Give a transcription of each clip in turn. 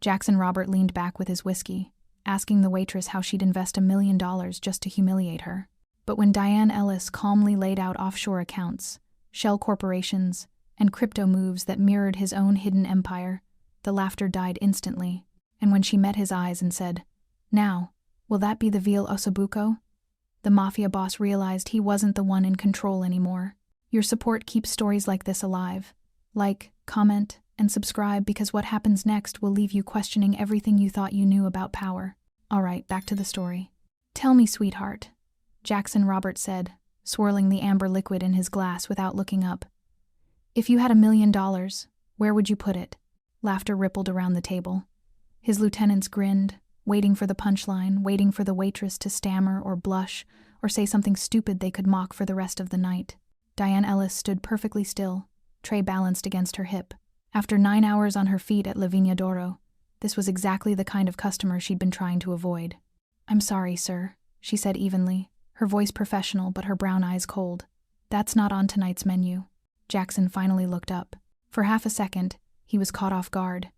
Jackson Robert leaned back with his whiskey, asking the waitress how she'd invest $1 million just to humiliate her. But when Diane Ellis calmly laid out offshore accounts, shell corporations, and crypto moves that mirrored his own hidden empire, the laughter died instantly. And when she met his eyes and said, "Now, will that be the Ville Ossobuco?" the Mafia boss realized he wasn't the one in control anymore. Your support keeps stories like this alive. Like, comment, and subscribe, because what happens next will leave you questioning everything you thought you knew about power. Alright, back to the story. "Tell me, sweetheart," Jackson Robert said, swirling the amber liquid in his glass without looking up. "If you had $1 million, where would you put it?" Laughter rippled around the table. His lieutenants grinned, waiting for the punchline, waiting for the waitress to stammer or blush or say something stupid they could mock for the rest of the night. Diane Ellis stood perfectly still, tray balanced against her hip. After 9 hours on her feet at La Vigna d'Oro, this was exactly the kind of customer she'd been trying to avoid. "I'm sorry, sir," she said evenly, her voice professional but her brown eyes cold. "That's not on tonight's menu." Jackson finally looked up. For half a second, he was caught off guard.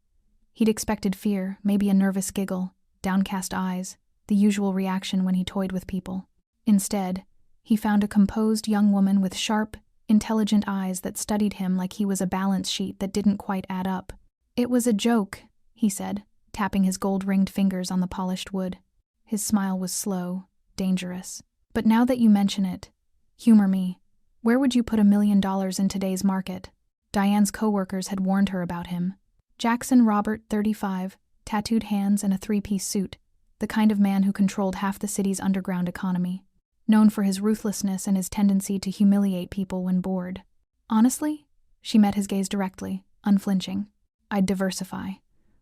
He'd expected fear, maybe a nervous giggle, downcast eyes, the usual reaction when he toyed with people. Instead, he found a composed young woman with sharp, intelligent eyes that studied him like he was a balance sheet that didn't quite add up. "It was a joke," he said, tapping his gold-ringed fingers on the polished wood. His smile was slow, dangerous. "But now that you mention it, humor me. Where would you put $1 million in today's market?" Diane's co-workers had warned her about him. Jackson Robert, 35, tattooed hands and a three-piece suit, the kind of man who controlled half the city's underground economy. Known for his ruthlessness and his tendency to humiliate people when bored. "Honestly?" She met his gaze directly, unflinching. "I'd diversify.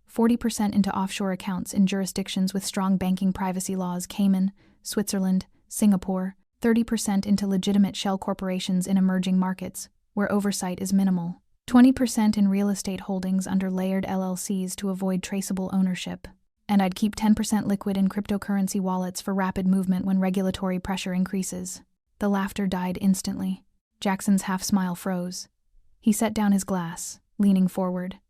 40% into offshore accounts in jurisdictions with strong banking privacy laws: Cayman, Switzerland, Singapore. 30% into legitimate shell corporations in emerging markets, where oversight is minimal. 20% in real estate holdings under layered LLCs to avoid traceable ownership. And I'd keep 10% liquid in cryptocurrency wallets for rapid movement when regulatory pressure increases." The laughter died instantly. Jackson's half-smile froze. He set down his glass, leaning forward.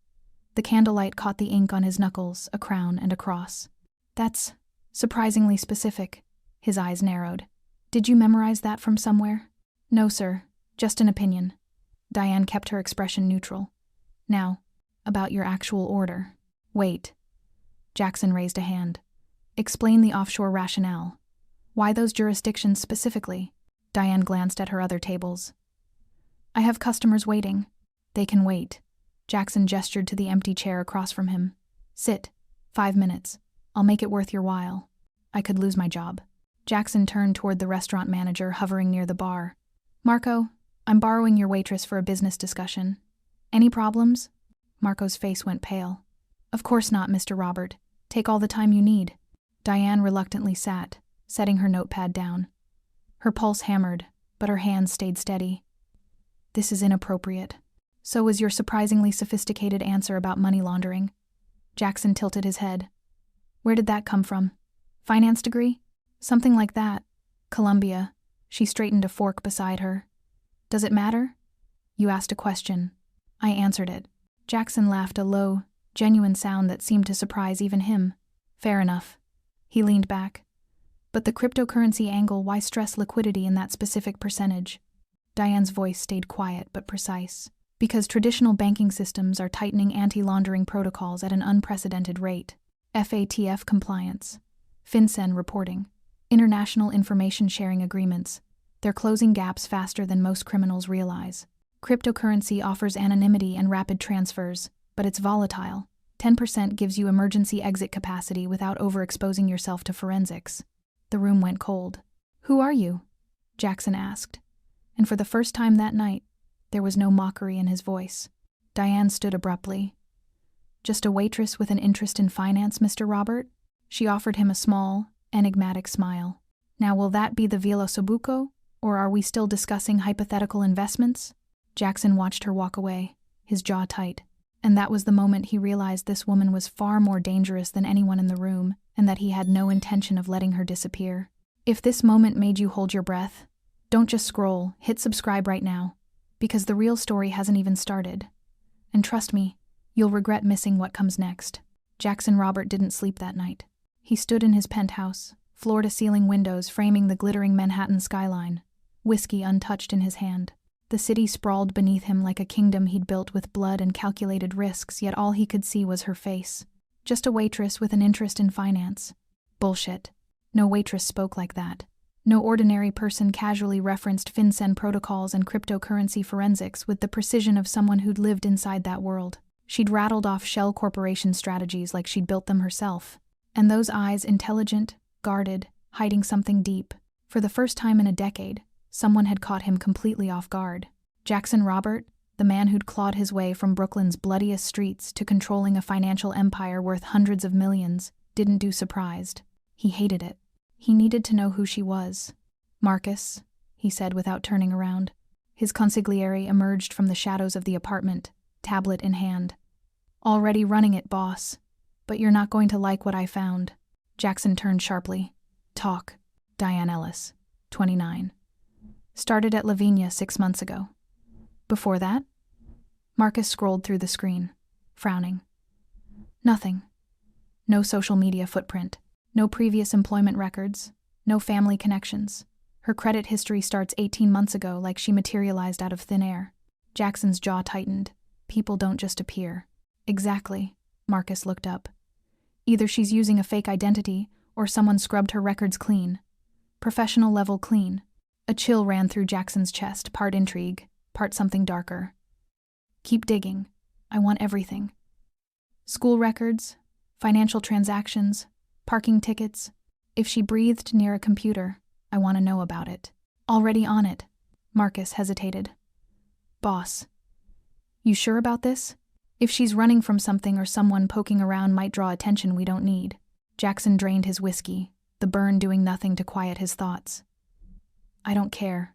The candlelight caught the ink on his knuckles, a crown and a cross. "That's surprisingly specific." His eyes narrowed. "Did you memorize that from somewhere?" "No, sir. Just an opinion." Diane kept her expression neutral. "Now, about your actual order." "Wait." Jackson raised a hand. "Explain the offshore rationale. Why those jurisdictions specifically?" Diane glanced at her other tables. "I have customers waiting." "They can wait." Jackson gestured to the empty chair across from him. "Sit. 5 minutes. I'll make it worth your while. I could lose my job." Jackson turned toward the restaurant manager hovering near the bar. "Marco, I'm borrowing your waitress for a business discussion. Any problems?" Marco's face went pale. "Of course not, Mr. Robert. Take all the time you need." Diane reluctantly sat, setting her notepad down. Her pulse hammered, but her hands stayed steady. "This is inappropriate." "So was your surprisingly sophisticated answer about money laundering." Jackson tilted his head. "Where did that come from? Finance degree?" "Something like that. Columbia." She straightened a fork beside her. "Does it matter?" "You asked a question. I answered it." Jackson laughed, a low, genuine sound that seemed to surprise even him. "Fair enough." He leaned back. "But the cryptocurrency angle, why stress liquidity in that specific percentage?" Diane's voice stayed quiet but precise. "Because traditional banking systems are tightening anti-laundering protocols at an unprecedented rate. FATF compliance, FinCEN reporting, international information sharing agreements. They're closing gaps faster than most criminals realize. Cryptocurrency offers anonymity and rapid transfers, but it's volatile. 10% gives you emergency exit capacity without overexposing yourself to forensics." The room went cold. "Who are you?" Jackson asked. And for the first time that night, there was no mockery in his voice. Diane stood abruptly. "Just a waitress with an interest in finance, Mr. Robert?" She offered him a small, enigmatic smile. "Now, will that be the Ville Ossobuco, or are we still discussing hypothetical investments?" Jackson watched her walk away, his jaw tight. And that was the moment he realized this woman was far more dangerous than anyone in the room, and that he had no intention of letting her disappear. If this moment made you hold your breath, don't just scroll, hit subscribe right now, because the real story hasn't even started. And trust me, you'll regret missing what comes next. Jackson Robert didn't sleep that night. He stood in his penthouse, floor-to-ceiling windows framing the glittering Manhattan skyline, whiskey untouched in his hand. The city sprawled beneath him like a kingdom he'd built with blood and calculated risks, yet all he could see was her face. Just a waitress with an interest in finance. Bullshit. No waitress spoke like that. No ordinary person casually referenced FinCEN protocols and cryptocurrency forensics with the precision of someone who'd lived inside that world. She'd rattled off shell corporation strategies like she'd built them herself. And those eyes, intelligent, guarded, hiding something deep. For the first time in a decade, someone had caught him completely off guard. Jackson Robert, the man who'd clawed his way from Brooklyn's bloodiest streets to controlling a financial empire worth hundreds of millions, didn't do surprised. He hated it. He needed to know who she was. "Marcus," he said without turning around. His consigliere emerged from the shadows of the apartment, tablet in hand. "Already running it, boss. But you're not going to like what I found." Jackson turned sharply. "Talk." Diane Ellis, 29. Started at Lavinia 6 months ago. Before that? Marcus scrolled through the screen, frowning. Nothing. No social media footprint. No previous employment records. No family connections. Her credit history starts 18 months ago, like she materialized out of thin air. Jackson's jaw tightened. People don't just appear. Exactly. Marcus looked up. Either she's using a fake identity, or someone scrubbed her records clean. Professional level clean. A chill ran through Jackson's chest, part intrigue, part something darker. "Keep digging. I want everything. School records, financial transactions, parking tickets. If she breathed near a computer, I want to know about it." "Already on it." Marcus hesitated. "Boss, you sure about this? If she's running from something or someone poking around might draw attention we don't need." Jackson drained his whiskey, the burn doing nothing to quiet his thoughts. "I don't care.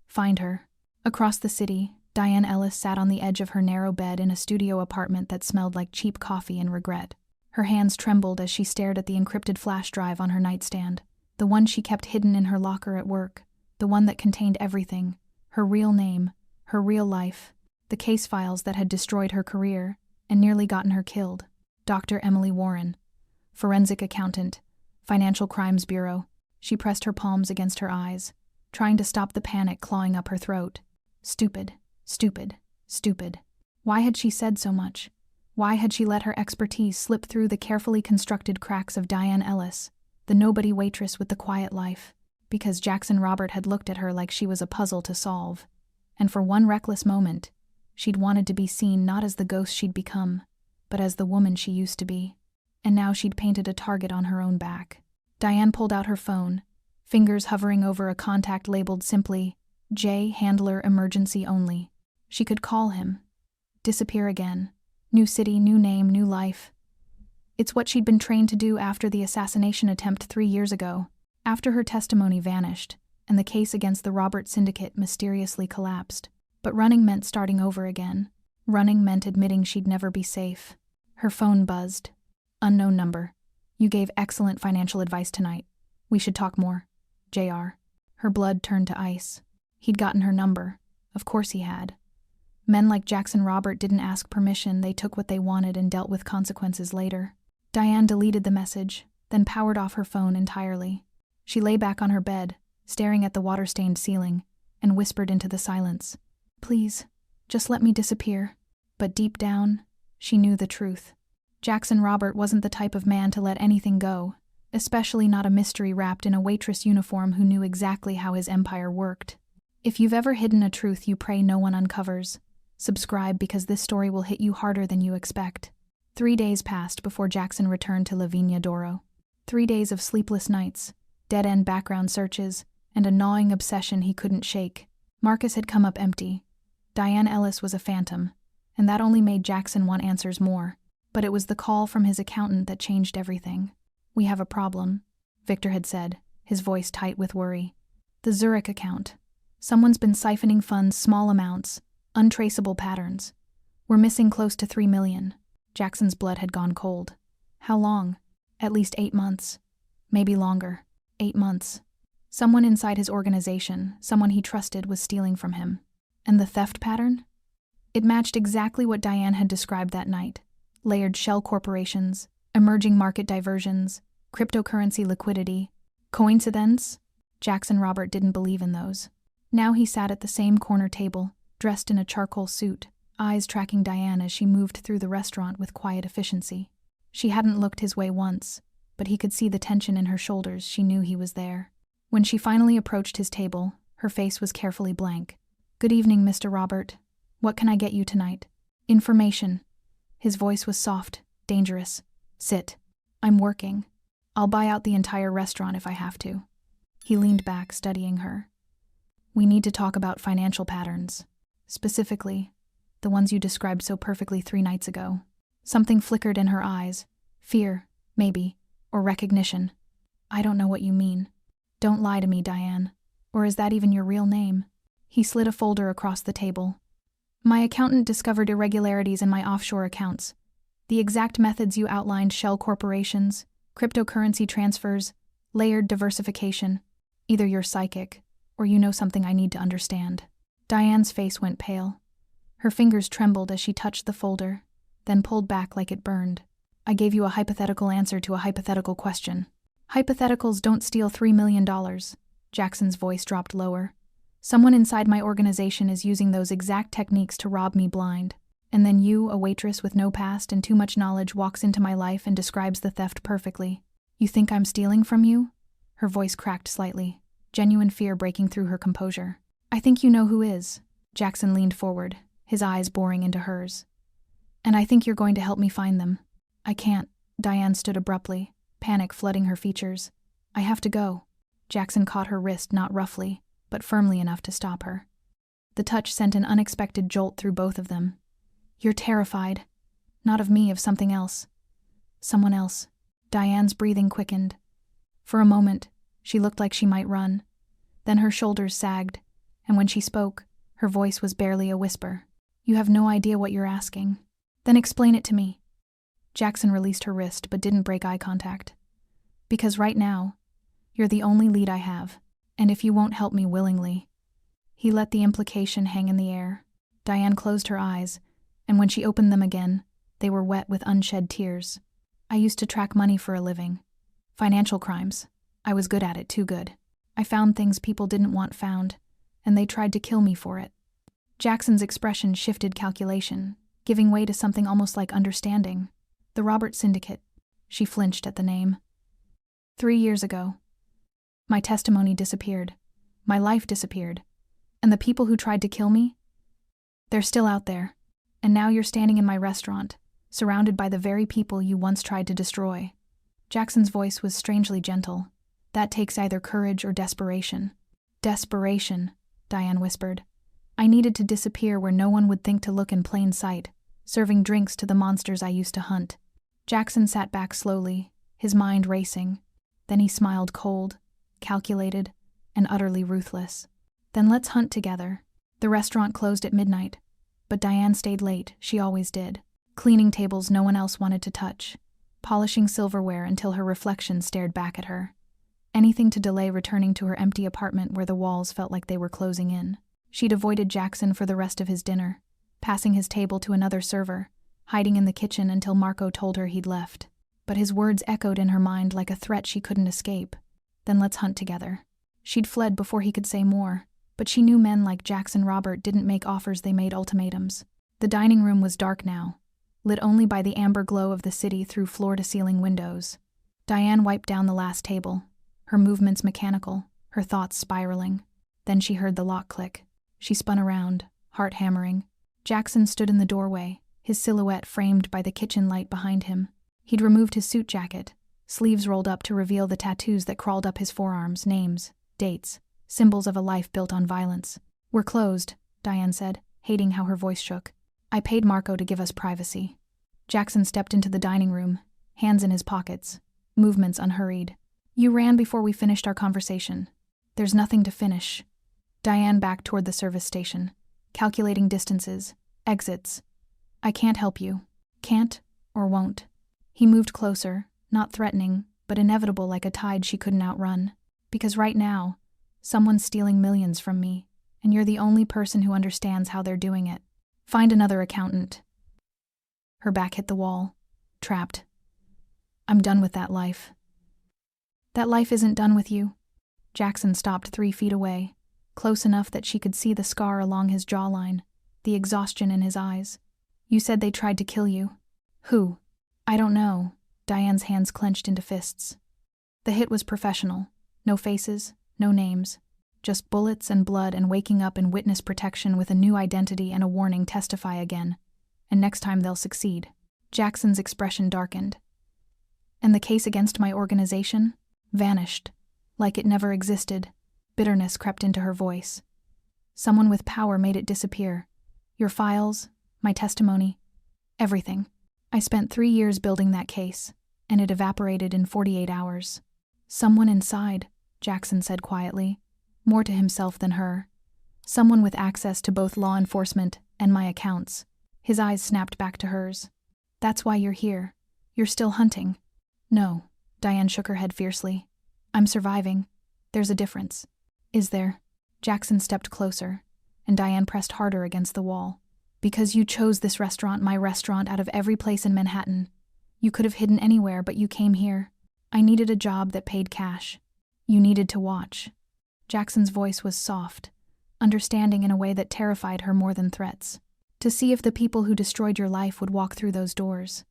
Find her." Across the city, Diane Ellis sat on the edge of her narrow bed in a studio apartment that smelled like cheap coffee and regret. Her hands trembled as she stared at the encrypted flash drive on her nightstand, the one she kept hidden in her locker at work, the one that contained everything, her real name, her real life, the case files that had destroyed her career and nearly gotten her killed. Dr. Emily Warren, forensic accountant, Financial Crimes Bureau. She pressed her palms against her eyes, trying to stop the panic clawing up her throat. Stupid, stupid, stupid. Why had she said so much? Why had she let her expertise slip through the carefully constructed cracks of Diane Ellis, the nobody waitress with the quiet life? Because Jackson Robert had looked at her like she was a puzzle to solve. And for one reckless moment, she'd wanted to be seen not as the ghost she'd become, but as the woman she used to be. And now she'd painted a target on her own back. Diane pulled out her phone, fingers hovering over a contact labeled simply, "J. Handler Emergency Only." She could call him. Disappear again. New city, new name, new life. It's what she'd been trained to do after the assassination attempt 3 years ago, after her testimony vanished, and the case against the Robert Syndicate mysteriously collapsed. But running meant starting over again. Running meant admitting she'd never be safe. Her phone buzzed. "Unknown number. You gave excellent financial advice tonight. We should talk more. JR." Her blood turned to ice. He'd gotten her number. Of course he had. Men like Jackson Robert didn't ask permission, they took what they wanted and dealt with consequences later. Diane deleted the message, then powered off her phone entirely. She lay back on her bed, staring at the water-stained ceiling, and whispered into the silence, "Please, just let me disappear." But deep down, she knew the truth. Jackson Robert wasn't the type of man to let anything go, especially not a mystery wrapped in a waitress uniform who knew exactly how his empire worked. If you've ever hidden a truth you pray no one uncovers, subscribe because this story will hit you harder than you expect. 3 days passed before Jackson returned to Lavinia Doro. 3 days of sleepless nights, dead-end background searches, and a gnawing obsession he couldn't shake. Marcus had come up empty. Diane Ellis was a phantom, and that only made Jackson want answers more. But it was the call from his accountant that changed everything. "We have a problem," Victor had said, his voice tight with worry. "The Zurich account. Someone's been siphoning funds, small amounts, untraceable patterns. We're missing close to 3 million. Jackson's blood had gone cold. How long? At least 8 months. Maybe longer. 8 months. Someone inside his organization, someone he trusted, was stealing from him. And the theft pattern? It matched exactly what Diane had described that night. Layered shell corporations, Emerging market diversions, cryptocurrency liquidity. Coincidence? Jackson Robert didn't believe in those. Now he sat at the same corner table, dressed in a charcoal suit, eyes tracking Diane as she moved through the restaurant with quiet efficiency. She hadn't looked his way once, but he could see the tension in her shoulders. She knew he was there. When she finally approached his table, her face was carefully blank. "Good evening, Mr. Robert. What can I get you tonight?" "Information." His voice was soft, dangerous. "Sit. I'm working. I'll buy out the entire restaurant if I have to." He leaned back, studying her. "We need to talk about financial patterns. Specifically, the ones you described so perfectly 3 nights ago." Something flickered in her eyes. Fear, maybe, or recognition. "I don't know what you mean." "Don't lie to me, Diane. Or is that even your real name?" He slid a folder across the table. "My accountant discovered irregularities in my offshore accounts. The exact methods you outlined: shell corporations, cryptocurrency transfers, layered diversification. Either you're psychic, or you know something I need to understand." Diane's face went pale. Her fingers trembled as she touched the folder, then pulled back like it burned. "I gave you a hypothetical answer to a hypothetical question." "Hypotheticals don't steal $3 million. Jackson's voice dropped lower. "Someone inside my organization is using those exact techniques to rob me blind. And then you, a waitress with no past and too much knowledge, walks into my life and describes the theft perfectly. You think I'm stealing from you?" Her voice cracked slightly, genuine fear breaking through her composure. "I think you know who is." Jackson leaned forward, his eyes boring into hers. "And I think you're going to help me find them." "I can't." Diane stood abruptly, panic flooding her features. "I have to go." Jackson caught her wrist, not roughly, but firmly enough to stop her. The touch sent an unexpected jolt through both of them. "You're terrified. Not of me, of something else." "Someone else." Diane's breathing quickened. For a moment, she looked like she might run. Then her shoulders sagged, and when she spoke, her voice was barely a whisper. "You have no idea what you're asking." "Then explain it to me." Jackson released her wrist but didn't break eye contact. "Because right now, you're the only lead I have, and if you won't help me willingly." He let the implication hang in the air. Diane closed her eyes, and when she opened them again, they were wet with unshed tears. "I used to track money for a living. Financial crimes. I was good at it, too good. I found things people didn't want found, and they tried to kill me for it." Jackson's expression shifted calculation, giving way to something almost like understanding. "The Robert Syndicate." She flinched at the name. 3 years ago. My testimony disappeared. My life disappeared. And the people who tried to kill me? They're still out there. And now you're standing in my restaurant, surrounded by the very people you once tried to destroy." Jackson's voice was strangely gentle. "That takes either courage or desperation." "Desperation," Diane whispered. "I needed to disappear where no one would think to look in plain sight, serving drinks to the monsters I used to hunt." Jackson sat back slowly, his mind racing. Then he smiled, cold, calculated, and utterly ruthless. "Then let's hunt together." The restaurant closed at midnight, but Diane stayed late, she always did. Cleaning tables no one else wanted to touch, polishing silverware until her reflection stared back at her. Anything to delay returning to her empty apartment where the walls felt like they were closing in. She'd avoided Jackson for the rest of his dinner, passing his table to another server, hiding in the kitchen until Marco told her he'd left. But his words echoed in her mind like a threat she couldn't escape. "Then let's hunt together." She'd fled before he could say more, but she knew men like Jackson Robert didn't make offers, they made ultimatums. The dining room was dark now, lit only by the amber glow of the city through floor-to-ceiling windows. Diane wiped down the last table, her movements mechanical, her thoughts spiraling. Then she heard the lock click. She spun around, heart hammering. Jackson stood in the doorway, his silhouette framed by the kitchen light behind him. He'd removed his suit jacket, sleeves rolled up to reveal the tattoos that crawled up his forearms, names, dates, symbols of a life built on violence. "We're closed," Diane said, hating how her voice shook. "I paid Marco to give us privacy." Jackson stepped into the dining room, hands in his pockets, movements unhurried. "You ran before we finished our conversation." "There's nothing to finish." Diane backed toward the service station, calculating distances, exits. "I can't help you. Can't or won't." He moved closer, not threatening, but inevitable like a tide she couldn't outrun. "Because right now, someone's stealing millions from me, and you're the only person who understands how they're doing it. Find another accountant." Her back hit the wall. Trapped. I'm done with that life." "That life isn't done with you." Jackson stopped 3 feet away, close enough that she could see the scar along his jawline, the exhaustion in his eyes. "You said they tried to kill you." "Who?" "I don't know." Diane's hands clenched into fists. "The hit was professional. No faces, no names. Just bullets and blood and waking up in witness protection with a new identity and a warning, testify again. And next time they'll succeed." Jackson's expression darkened. "And the case against my organization?" "Vanished. Like it never existed." Bitterness crept into her voice. "Someone with power made it disappear. Your files, my testimony, everything. I spent 3 years building that case, and it evaporated in 48 hours. Someone inside," Jackson said quietly, more to himself than her. "Someone with access to both law enforcement and my accounts." His eyes snapped back to hers. "That's why you're here. You're still hunting." "No," Diane shook her head fiercely. "I'm surviving. There's a difference." "Is there?" Jackson stepped closer, and Diane pressed harder against the wall. "Because you chose this restaurant, my restaurant, out of every place in Manhattan. You could have hidden anywhere, but you came here. I needed a job that paid cash. You needed to watch." Jackson's voice was soft, understanding in a way that terrified her more than threats. "To see if the people who destroyed your life would walk through those doors.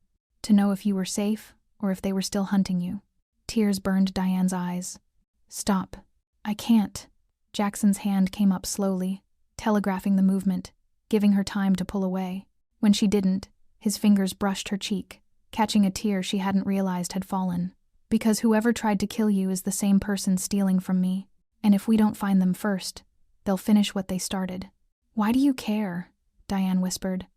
To know if you were safe, or if they were still hunting you." Tears burned Diane's eyes. "Stop. I can't." Jackson's hand came up slowly, telegraphing the movement, giving her time to pull away. When she didn't, his fingers brushed her cheek, catching a tear she hadn't realized had fallen. "Because whoever tried to kill you is the same person stealing from me. And if we don't find them first, they'll finish what they started." "Why do you care?" Diane whispered.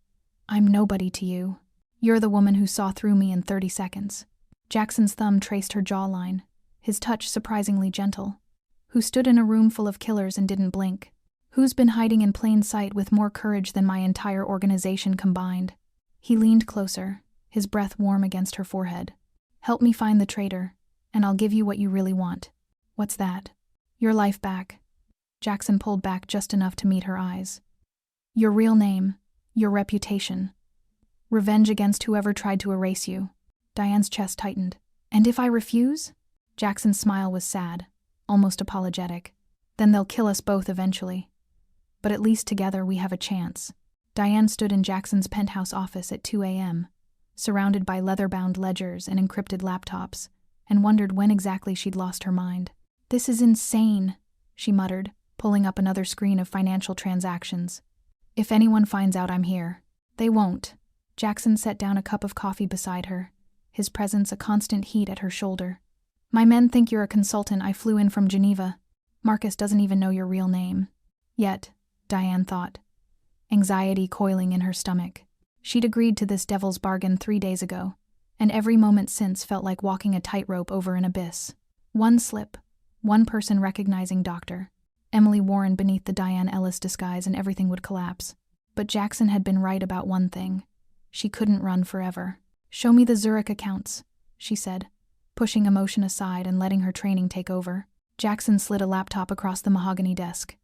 "I'm nobody to you. You're the woman who saw through me in 30 seconds. Jackson's thumb traced her jawline, his touch surprisingly gentle. "Who stood in a room full of killers and didn't blink? Who's been hiding in plain sight with more courage than my entire organization combined?" He leaned closer, his breath warm against her forehead. "Help me find the traitor, and I'll give you what you really want." "What's that?" "Your life back." Jackson pulled back just enough to meet her eyes. "Your real name, your reputation. Revenge against whoever tried to erase you." Diane's chest tightened. "And if I refuse?" Jackson's smile was sad, almost apologetic. "Then they'll kill us both eventually. But at least together we have a chance." Diane stood in Jackson's penthouse office at 2 a.m., surrounded by leather-bound ledgers and encrypted laptops, and wondered when exactly she'd lost her mind. "This is insane," she muttered, pulling up another screen of financial transactions. "If anyone finds out I'm here." "They won't." Jackson set down a cup of coffee beside her, his presence a constant heat at her shoulder. "My men think you're a consultant I flew in from Geneva. Marcus doesn't even know your real name." Yet, Diane thought, anxiety coiling in her stomach. She'd agreed to this devil's bargain 3 days ago, and every moment since felt like walking a tightrope over an abyss. One slip, one person recognizing Dr. Emily Warren beneath the Diane Ellis disguise, and everything would collapse. But Jackson had been right about one thing. She couldn't run forever. "Show me the Zurich accounts," she said, pushing emotion aside and letting her training take over. Jackson slid a laptop across the mahogany desk.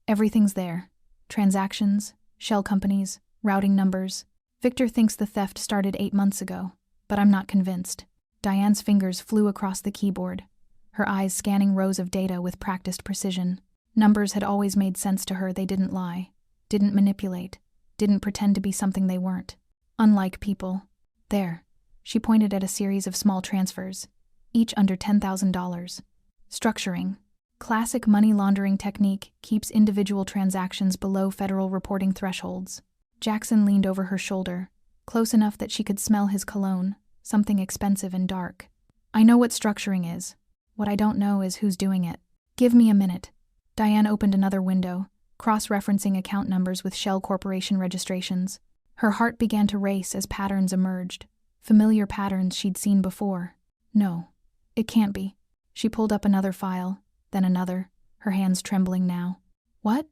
"Everything's there. Transactions, shell companies, routing numbers. Victor thinks the theft started 8 months ago, but I'm not convinced." Diane's fingers flew across the keyboard, her eyes scanning rows of data with practiced precision. Numbers had always made sense to her. They didn't lie, didn't manipulate, didn't pretend to be something they weren't. Unlike people. "There." She pointed at a series of small transfers, each under $10,000. "Structuring. Classic money laundering technique, keeps individual transactions below federal reporting thresholds." Jackson leaned over her shoulder, close enough that she could smell his cologne, something expensive and dark. "I know what structuring is. What I don't know is who's doing it. Give me a minute." Diane opened another window, cross-referencing account numbers with Shell Corporation registrations. Her heart began to race as patterns emerged, familiar patterns she'd seen before. No, it can't be. She pulled up another file, then another, her hands trembling now. "What?"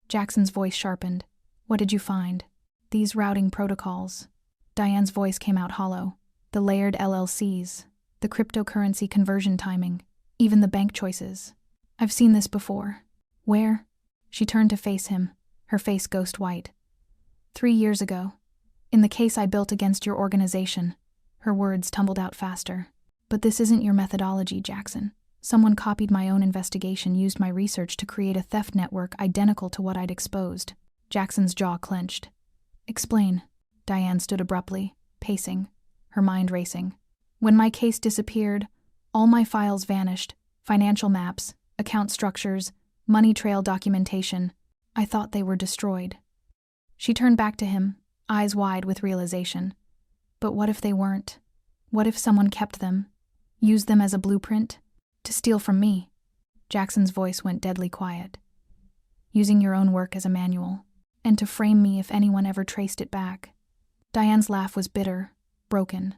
Jackson's voice sharpened. "What did you find?" "These routing protocols." Diane's voice came out hollow. "The layered LLCs, the cryptocurrency conversion timing, even the bank choices. I've seen this before." "Where?" She turned to face him, her face ghost white. 3 years ago. In the case I built against your organization." Her words tumbled out faster. But this isn't your methodology, Jackson. Someone copied my own investigation, used my research to create a theft network identical to what I'd exposed. Jackson's jaw clenched. Explain. Diane stood abruptly, pacing, her mind racing. When my case disappeared, all my files vanished. Financial maps, account structures, money trail documentation. I thought they were destroyed. She turned back to him, eyes wide with realization. But what if they weren't? What if someone kept them, used them as a blueprint, to steal from me? Jackson's voice went deadly quiet. Using your own work as a manual, and to frame me if anyone ever traced it back. Diane's laugh was bitter, broken.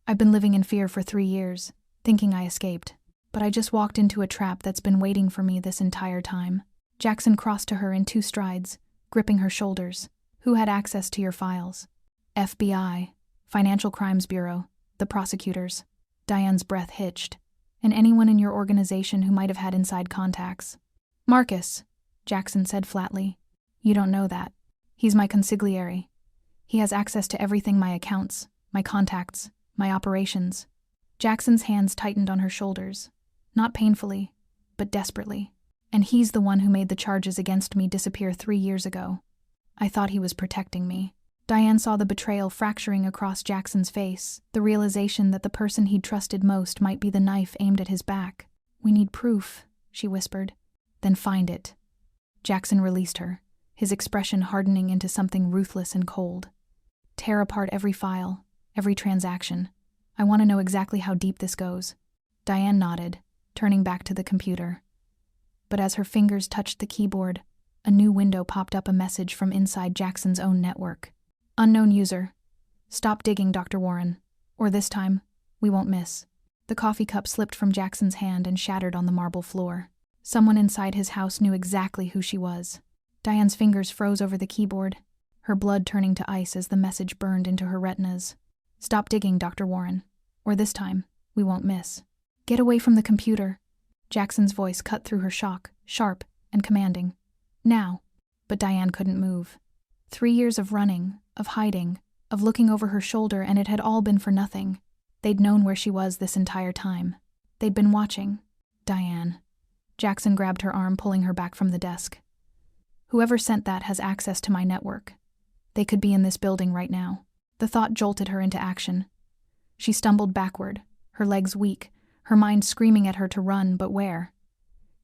I've been living in fear for 3 years, thinking I escaped. But I just walked into a trap that's been waiting for me this entire time. Jackson crossed to her in 2 strides, gripping her shoulders. Who had access to your files? FBI, Financial Crimes Bureau, the prosecutors. Diane's breath hitched. And anyone in your organization who might have had inside contacts. Marcus, Jackson said flatly. You don't know that. He's my consigliere. He has access to everything: my accounts, my contacts, my operations. Jackson's hands tightened on her shoulders. Not painfully, but desperately. And he's the one who made the charges against me disappear 3 years ago. I thought he was protecting me. Diane saw the betrayal fracturing across Jackson's face, the realization that the person he'd trusted most might be the knife aimed at his back. We need proof, she whispered. Then find it. Jackson released her, his expression hardening into something ruthless and cold. Tear apart every file, every transaction. I want to know exactly how deep this goes. Diane nodded, turning back to the computer. But as her fingers touched the keyboard, a new window popped up, a message from inside Jackson's own network. Unknown user. Stop digging, Dr. Warren. Or this time, we won't miss. The coffee cup slipped from Jackson's hand and shattered on the marble floor. Someone inside his house knew exactly who she was. Diane's fingers froze over the keyboard, her blood turning to ice as the message burned into her retinas. Stop digging, Dr. Warren. Or this time, we won't miss. Get away from the computer. Jackson's voice cut through her shock, sharp and commanding. Now. But Diane couldn't move. 3 years of running, of hiding, of looking over her shoulder, and it had all been for nothing. They'd known where she was this entire time. They'd been watching. Diane. Jackson grabbed her arm, pulling her back from the desk. Whoever sent that has access to my network. They could be in this building right now. The thought jolted her into action. She stumbled backward, her legs weak, her mind screaming at her to run, but where?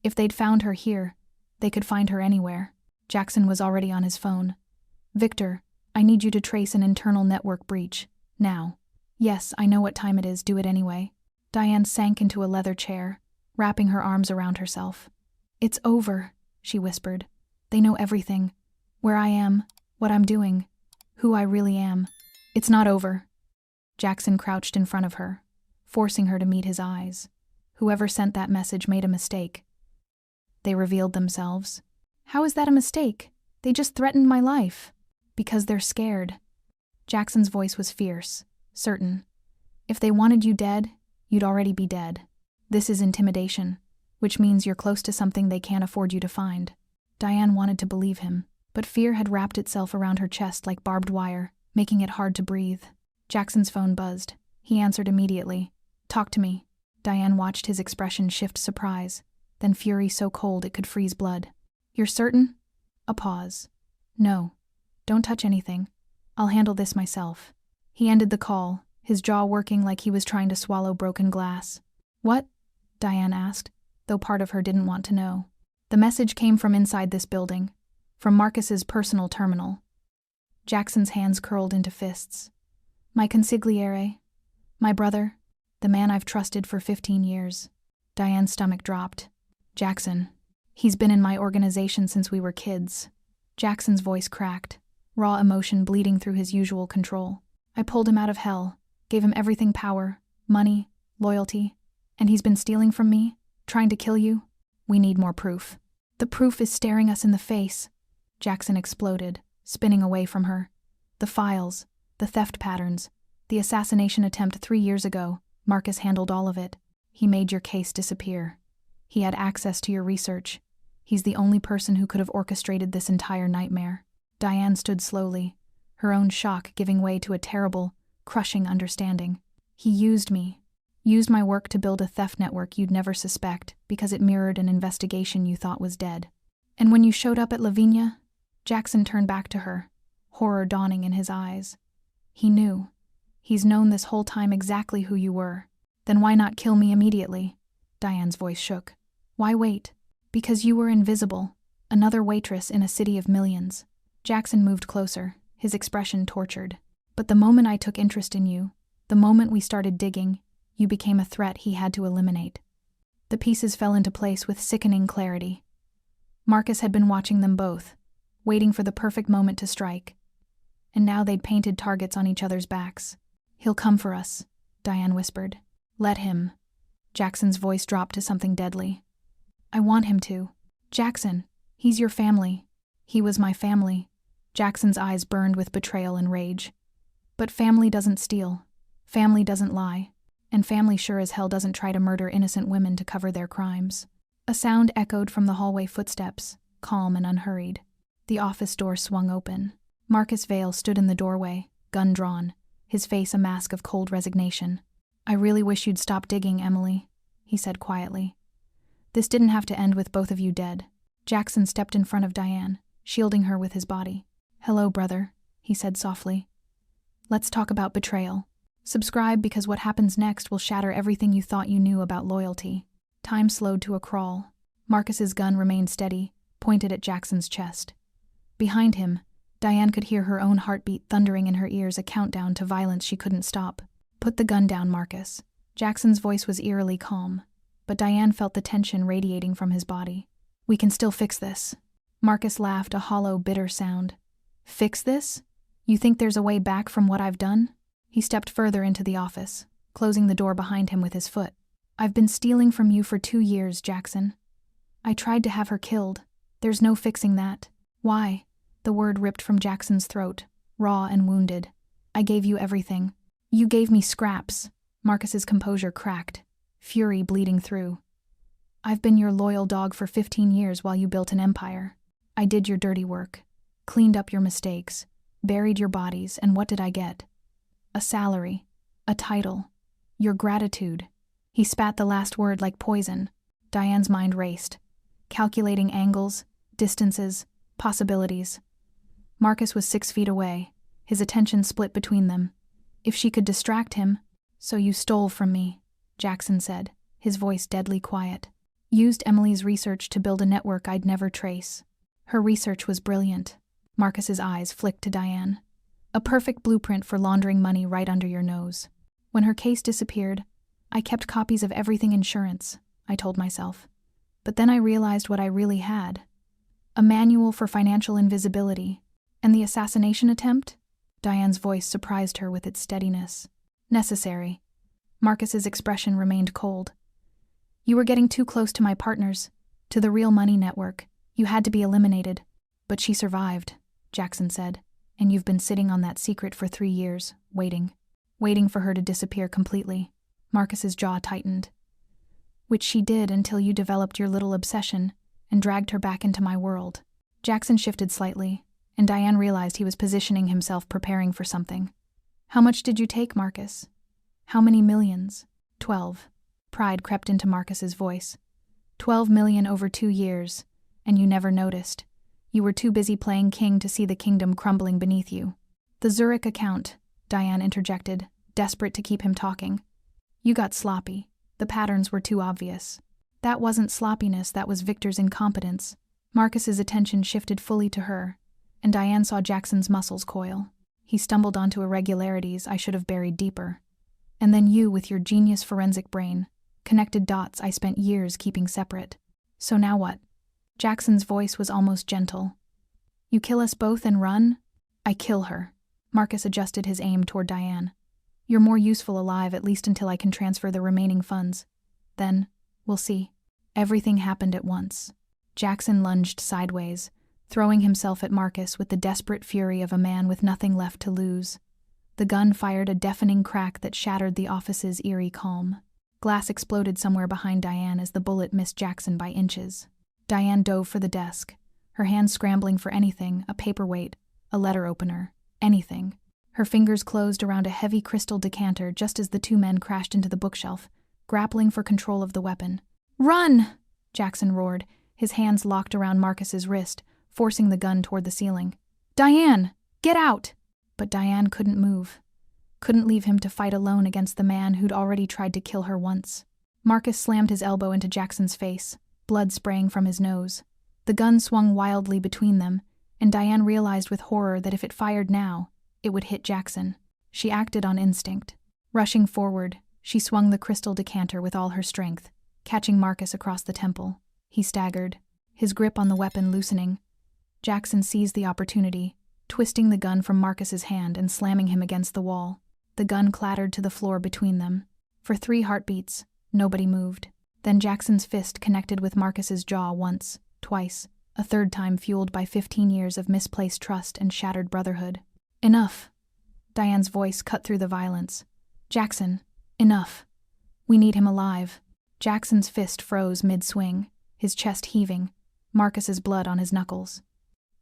If they'd found her here, they could find her anywhere. Jackson was already on his phone. Victor, I need you to trace an internal network breach. Now. Yes, I know what time it is, do it anyway. Diane sank into a leather chair, wrapping her arms around herself. It's over, she whispered. They know everything. Where I am, what I'm doing, who I really am. It's not over. Jackson crouched in front of her, forcing her to meet his eyes. Whoever sent that message made a mistake. They revealed themselves. How is that a mistake? They just threatened my life. Because they're scared. Jackson's voice was fierce, certain. If they wanted you dead, you'd already be dead. This is intimidation, which means you're close to something they can't afford you to find. Diane wanted to believe him, but fear had wrapped itself around her chest like barbed wire, making it hard to breathe. Jackson's phone buzzed. He answered immediately. Talk to me. Diane watched his expression shift: surprise, then fury so cold it could freeze blood. You're certain? A pause. No. Don't touch anything. I'll handle this myself. He ended the call, his jaw working like he was trying to swallow broken glass. What? Diane asked, though part of her didn't want to know. The message came from inside this building, from Marcus's personal terminal. Jackson's hands curled into fists. My consigliere, my brother, the man I've trusted for 15 years. Diane's stomach dropped. Jackson. He's been in my organization since we were kids. Jackson's voice cracked, raw emotion bleeding through his usual control. I pulled him out of hell, gave him everything: power, money, loyalty, and he's been stealing from me, trying to kill you. We need more proof. The proof is staring us in the face. Jackson exploded, spinning away from her. The files, the theft patterns, the assassination attempt 3 years ago. Marcus handled all of it. He made your case disappear. He had access to your research. He's the only person who could have orchestrated this entire nightmare. Diane stood slowly, her own shock giving way to a terrible, crushing understanding. He used me. Used my work to build a theft network you'd never suspect because it mirrored an investigation you thought was dead. And when you showed up at Lavinia, Jackson turned back to her, horror dawning in his eyes. He knew. He's known this whole time exactly who you were. Then why not kill me immediately? Diane's voice shook. Why wait? Because you were invisible, another waitress in a city of millions. Jackson moved closer, his expression tortured. But the moment I took interest in you, the moment we started digging, you became a threat he had to eliminate. The pieces fell into place with sickening clarity. Marcus had been watching them both, waiting for the perfect moment to strike. And now they'd painted targets on each other's backs. He'll come for us, Diane whispered. Let him. Jackson's voice dropped to something deadly. I want him to. Jackson, he's your family. He was my family. Jackson's eyes burned with betrayal and rage. But family doesn't steal. Family doesn't lie. And family sure as hell doesn't try to murder innocent women to cover their crimes. A sound echoed from the hallway footsteps, calm and unhurried. The office door swung open. Marcus Vale stood in the doorway, gun drawn, his face a mask of cold resignation. I really wish you'd stop digging, Emily, he said quietly. This didn't have to end with both of you dead. Jackson stepped in front of Diane, shielding her with his body. Hello, brother, he said softly. Let's talk about betrayal. Subscribe because what happens next will shatter everything you thought you knew about loyalty. Time slowed to a crawl. Marcus's gun remained steady, pointed at Jackson's chest. Behind him, Diane could hear her own heartbeat thundering in her ears, a countdown to violence she couldn't stop. Put the gun down, Marcus. Jackson's voice was eerily calm, but Diane felt the tension radiating from his body. We can still fix this. Marcus laughed, a hollow, bitter sound. Fix this? You think there's a way back from what I've done? He stepped further into the office, closing the door behind him with his foot. I've been stealing from you for 2 years, Jackson. I tried to have her killed. There's no fixing that. Why? The word ripped from Jackson's throat, raw and wounded. I gave you everything. You gave me scraps. Marcus's composure cracked, fury bleeding through. I've been your loyal dog for 15 years while you built an empire. I did your dirty work, cleaned up your mistakes, buried your bodies, and what did I get? A salary, a title, your gratitude. He spat the last word like poison. Diane's mind raced, calculating angles, distances, possibilities. Marcus was 6 feet away, his attention split between them. If she could distract him. So you stole from me, Jackson said, his voice deadly quiet. Used Emily's research to build a network I'd never trace. Her research was brilliant. Marcus's eyes flicked to Diane. A perfect blueprint for laundering money right under your nose. When her case disappeared, I kept copies of everything insurance, I told myself. But then I realized what I really had. A manual for financial invisibility. And the assassination attempt? Diane's voice surprised her with its steadiness. Necessary. Marcus's expression remained cold. You were getting too close to my partners, to the real money network. You had to be eliminated. But she survived, Jackson said, and you've been sitting on that secret for 3 years, waiting for her to disappear completely. Marcus's jaw tightened. Which she did until you developed your little obsession and dragged her back into my world. Jackson shifted slightly, and Diane realized he was positioning himself, preparing for something. How much did you take, Marcus? How many millions? 12. Pride crept into Marcus's voice. 12 million over 2 years, and you never noticed. You were too busy playing king to see the kingdom crumbling beneath you. The Zurich account, Diane interjected, desperate to keep him talking. You got sloppy. The patterns were too obvious. That wasn't sloppiness, that was Victor's incompetence. Marcus's attention shifted fully to her, and Diane saw Jackson's muscles coil. He stumbled onto irregularities I should have buried deeper. And then you, with your genius forensic brain, connected dots I spent years keeping separate. So now what? Jackson's voice was almost gentle. You kill us both and run? I kill her. Marcus adjusted his aim toward Diane. You're more useful alive, at least until I can transfer the remaining funds. Then, we'll see. Everything happened at once. Jackson lunged sideways, throwing himself at Marcus with the desperate fury of a man with nothing left to lose. The gun fired a deafening crack that shattered the office's eerie calm. Glass exploded somewhere behind Diane as the bullet missed Jackson by inches. Diane dove for the desk, her hands scrambling for anything, a paperweight, a letter opener, anything. Her fingers closed around a heavy crystal decanter just as the two men crashed into the bookshelf, grappling for control of the weapon. "Run!" Jackson roared, his hands locked around Marcus's wrist, forcing the gun toward the ceiling. "Diane, get out!" But Diane couldn't move. Couldn't leave him to fight alone against the man who'd already tried to kill her once. Marcus slammed his elbow into Jackson's face, blood spraying from his nose. The gun swung wildly between them, and Diane realized with horror that if it fired now, it would hit Jackson. She acted on instinct. Rushing forward, she swung the crystal decanter with all her strength, catching Marcus across the temple. He staggered, his grip on the weapon loosening. Jackson seized the opportunity, twisting the gun from Marcus's hand and slamming him against the wall. The gun clattered to the floor between them. For 3 heartbeats, nobody moved. Then Jackson's fist connected with Marcus's jaw once, twice, a third time fueled by 15 years of misplaced trust and shattered brotherhood. "Enough." Diane's voice cut through the violence. "Jackson, enough. We need him alive." Jackson's fist froze mid-swing, his chest heaving, Marcus's blood on his knuckles.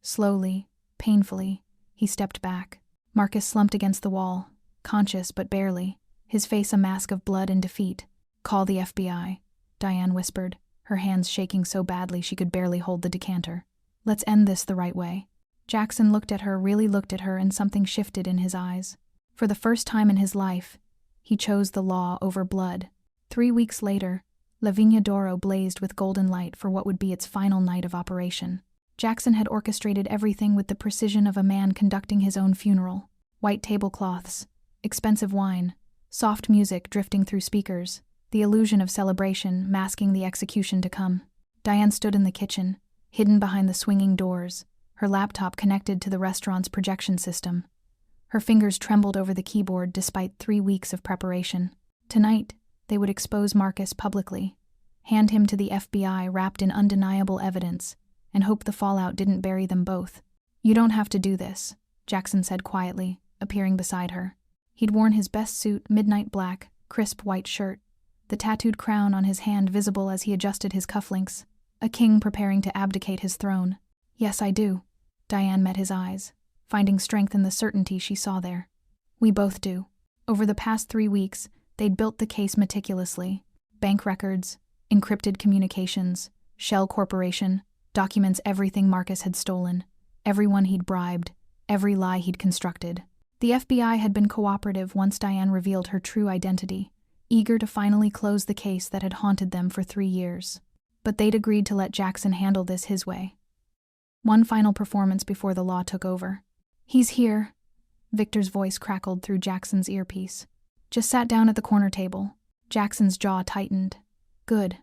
Slowly, painfully, he stepped back. Marcus slumped against the wall, conscious but barely, his face a mask of blood and defeat. "Call the FBI," Diane whispered, her hands shaking so badly she could barely hold the decanter. "Let's end this the right way." Jackson really looked at her, and something shifted in his eyes. For the first time in his life, he chose the law over blood. 3 weeks later, La Viña d'Oro blazed with golden light for what would be its final night of operation. Jackson had orchestrated everything with the precision of a man conducting his own funeral. White tablecloths, expensive wine, soft music drifting through speakers, the illusion of celebration masking the execution to come. Diane stood in the kitchen, hidden behind the swinging doors, her laptop connected to the restaurant's projection system. Her fingers trembled over the keyboard despite 3 weeks of preparation. Tonight, they would expose Marcus publicly, hand him to the FBI wrapped in undeniable evidence, and hope the fallout didn't bury them both. "You don't have to do this," Jackson said quietly, appearing beside her. He'd worn his best suit, midnight black, crisp white shirt, the tattooed crown on his hand visible as he adjusted his cufflinks, a king preparing to abdicate his throne. "Yes, I do." Diane met his eyes, finding strength in the certainty she saw there. "We both do." Over the past 3 weeks, they'd built the case meticulously. Bank records, encrypted communications, shell corporation, documents everything Marcus had stolen, everyone he'd bribed, every lie he'd constructed. The FBI had been cooperative once Diane revealed her true identity, eager to finally close the case that had haunted them for 3 years. But they'd agreed to let Jackson handle this his way. One final performance before the law took over. "He's here," Victor's voice crackled through Jackson's earpiece. "Just sat down at the corner table." Jackson's jaw tightened. "Good.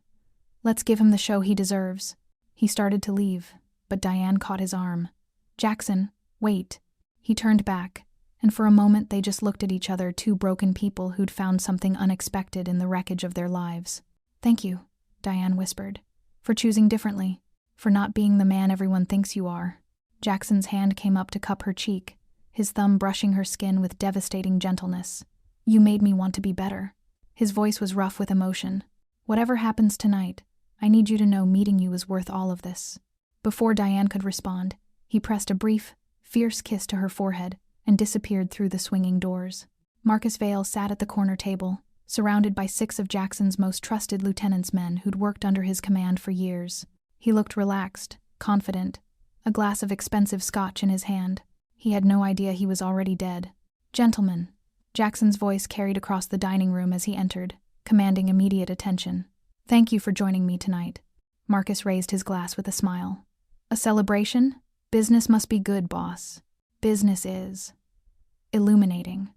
Let's give him the show he deserves." He started to leave, but Diane caught his arm. "Jackson, wait." He turned back, and for a moment they just looked at each other, 2 broken people who'd found something unexpected in the wreckage of their lives. "Thank you," Diane whispered, "for choosing differently, for not being the man everyone thinks you are." Jackson's hand came up to cup her cheek, his thumb brushing her skin with devastating gentleness. "You made me want to be better." His voice was rough with emotion. "Whatever happens tonight, I need you to know meeting you is worth all of this." Before Diane could respond, he pressed a brief, fierce kiss to her forehead and disappeared through the swinging doors. Marcus Vale sat at the corner table, surrounded by 6 of Jackson's most trusted lieutenant's men who'd worked under his command for years. He looked relaxed, confident, a glass of expensive scotch in his hand. He had no idea he was already dead. "Gentlemen," Jackson's voice carried across the dining room as he entered, commanding immediate attention. "Thank you for joining me tonight." Marcus raised his glass with a smile. "A celebration? Business must be good, boss." "Business is." "Illuminating."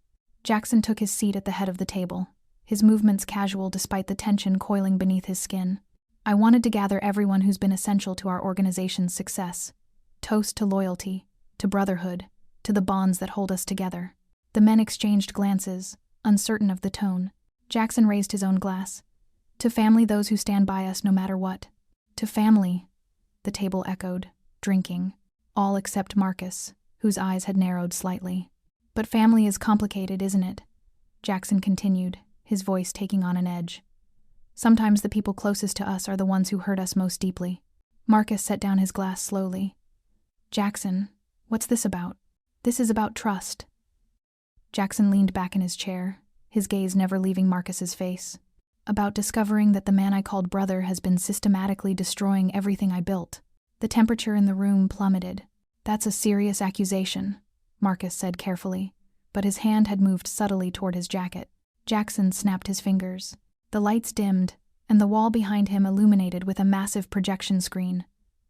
Jackson took his seat at the head of the table, his movements casual despite the tension coiling beneath his skin. "I wanted to gather everyone who's been essential to our organization's success. Toast to loyalty, to brotherhood, to the bonds that hold us together." The men exchanged glances, uncertain of the tone. Jackson raised his own glass. "To family, those who stand by us no matter what." "To family," the table echoed, drinking, all except Marcus, whose eyes had narrowed slightly. "But family is complicated, isn't it?" Jackson continued, his voice taking on an edge. "Sometimes the people closest to us are the ones who hurt us most deeply." Marcus set down his glass slowly. "Jackson, what's this about?" "This is about trust." Jackson leaned back in his chair, his gaze never leaving Marcus's face. About discovering that the man I called brother has been systematically destroying everything I built. The temperature in the room plummeted. That's a serious accusation, Marcus said carefully, but his hand had moved subtly toward his jacket. Jackson snapped his fingers. The lights dimmed, and the wall behind him illuminated with a massive projection screen.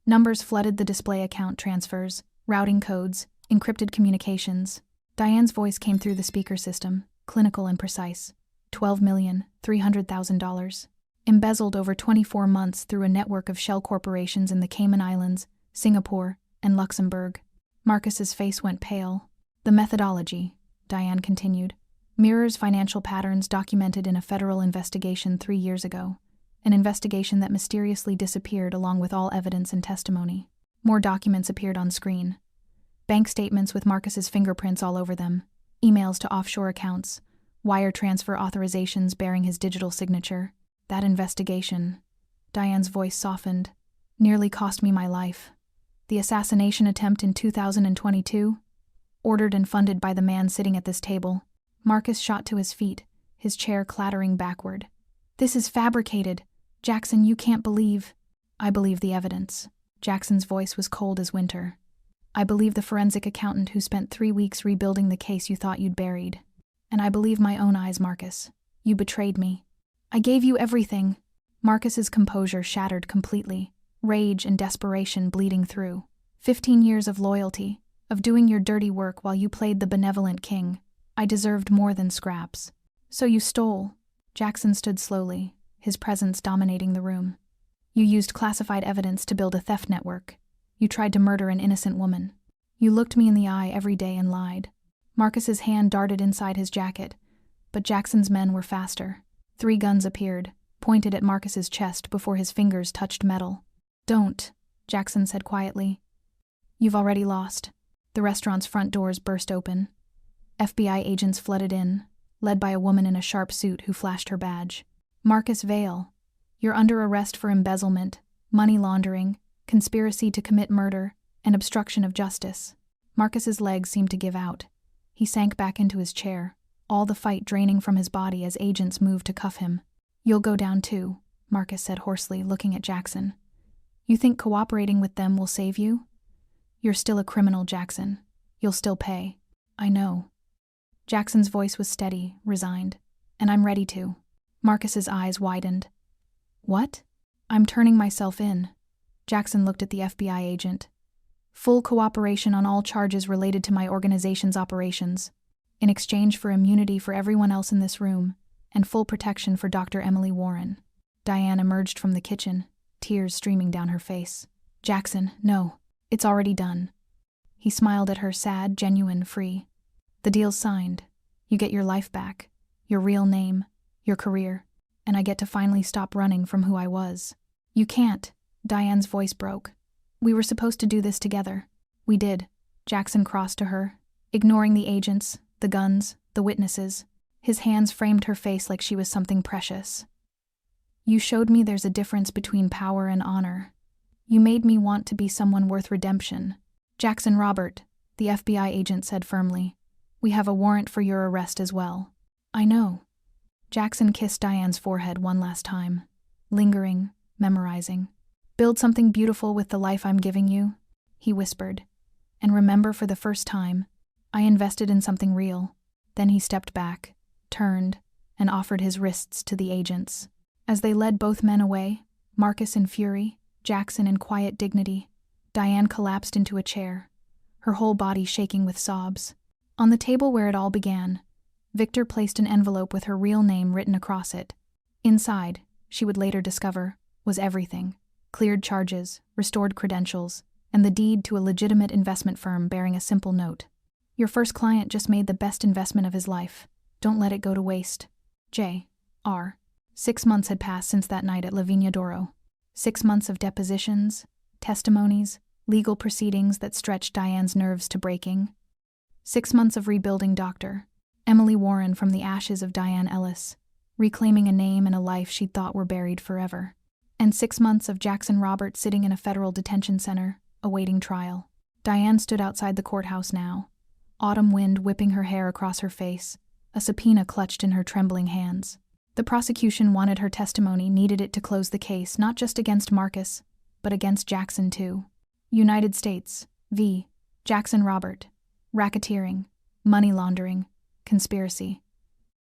Numbers flooded the display: account transfers, routing codes, encrypted communications. Diane's voice came through the speaker system, clinical and precise. $12,300,000. Embezzled over 24 months through a network of shell corporations in the Cayman Islands, Singapore, and Luxembourg. Marcus's face went pale. The methodology, Diane continued, mirrors financial patterns documented in a federal investigation 3 years ago. An investigation that mysteriously disappeared along with all evidence and testimony. More documents appeared on screen. Bank statements with Marcus's fingerprints all over them, emails to offshore accounts, wire transfer authorizations bearing his digital signature. That investigation, Diane's voice softened, nearly cost me my life. The assassination attempt in 2022, ordered and funded by the man sitting at this table. Marcus shot to his feet, his chair clattering backward. This is fabricated. Jackson, you can't believe. I believe the evidence. Jackson's voice was cold as winter. I believe the forensic accountant who spent 3 weeks rebuilding the case you thought you'd buried. And I believe my own eyes, Marcus. You betrayed me. I gave you everything. Marcus's composure shattered completely, rage and desperation bleeding through. 15 years of loyalty, of doing your dirty work while you played the benevolent king. I deserved more than scraps. So you stole. Jackson stood slowly, his presence dominating the room. You used classified evidence to build a theft network. You tried to murder an innocent woman. You looked me in the eye every day and lied. Marcus's hand darted inside his jacket, but Jackson's men were faster. 3 guns appeared, pointed at Marcus's chest before his fingers touched metal. Don't, Jackson said quietly. You've already lost. The restaurant's front doors burst open. FBI agents flooded in, led by a woman in a sharp suit who flashed her badge. Marcus Vale, you're under arrest for embezzlement, money laundering, conspiracy to commit murder, and obstruction of justice. Marcus's legs seemed to give out. He sank back into his chair, all the fight draining from his body as agents moved to cuff him. You'll go down too, Marcus said hoarsely, looking at Jackson. You think cooperating with them will save you? You're still a criminal, Jackson. You'll still pay. I know. Jackson's voice was steady, resigned. And I'm ready to. Marcus's eyes widened. What? I'm turning myself in. Jackson looked at the FBI agent. Full cooperation on all charges related to my organization's operations, in exchange for immunity for everyone else in this room, and full protection for Dr. Emily Warren. Diane emerged from the kitchen, tears streaming down her face. Jackson, no, it's already done. He smiled at her, sad, genuine, free. The deal's signed. You get your life back, your real name, your career, and I get to finally stop running from who I was. You can't, Diane's voice broke. We were supposed to do this together. We did. Jackson crossed to her, ignoring the agents, the guns, the witnesses. His hands framed her face like she was something precious. You showed me there's a difference between power and honor. You made me want to be someone worth redemption. Jackson Robert, the FBI agent said firmly. We have a warrant for your arrest as well. I know. Jackson kissed Diane's forehead one last time, lingering, memorizing. Build something beautiful with the life I'm giving you, he whispered. And remember, for the first time, I invested in something real. Then he stepped back, turned, and offered his wrists to the agents. As they led both men away, Marcus in fury, Jackson in quiet dignity, Diane collapsed into a chair, her whole body shaking with sobs. On the table where it all began, Victor placed an envelope with her real name written across it. Inside, she would later discover, was everything. Cleared charges, restored credentials, and the deed to a legitimate investment firm bearing a simple note. Your first client just made the best investment of his life. Don't let it go to waste. J. R. 6 months had passed since that night at La Viña d'Oro. 6 months of depositions, testimonies, legal proceedings that stretched Diane's nerves to breaking. 6 months of rebuilding Dr. Emily Warren from the ashes of Diane Ellis, reclaiming a name and a life she'd thought were buried forever. And 6 months of Jackson Robert sitting in a federal detention center, awaiting trial. Diane stood outside the courthouse now, autumn wind whipping her hair across her face, a subpoena clutched in her trembling hands. The prosecution wanted her testimony, needed it to close the case, not just against Marcus, but against Jackson too. United States v. Jackson Robert. Racketeering, money laundering, conspiracy.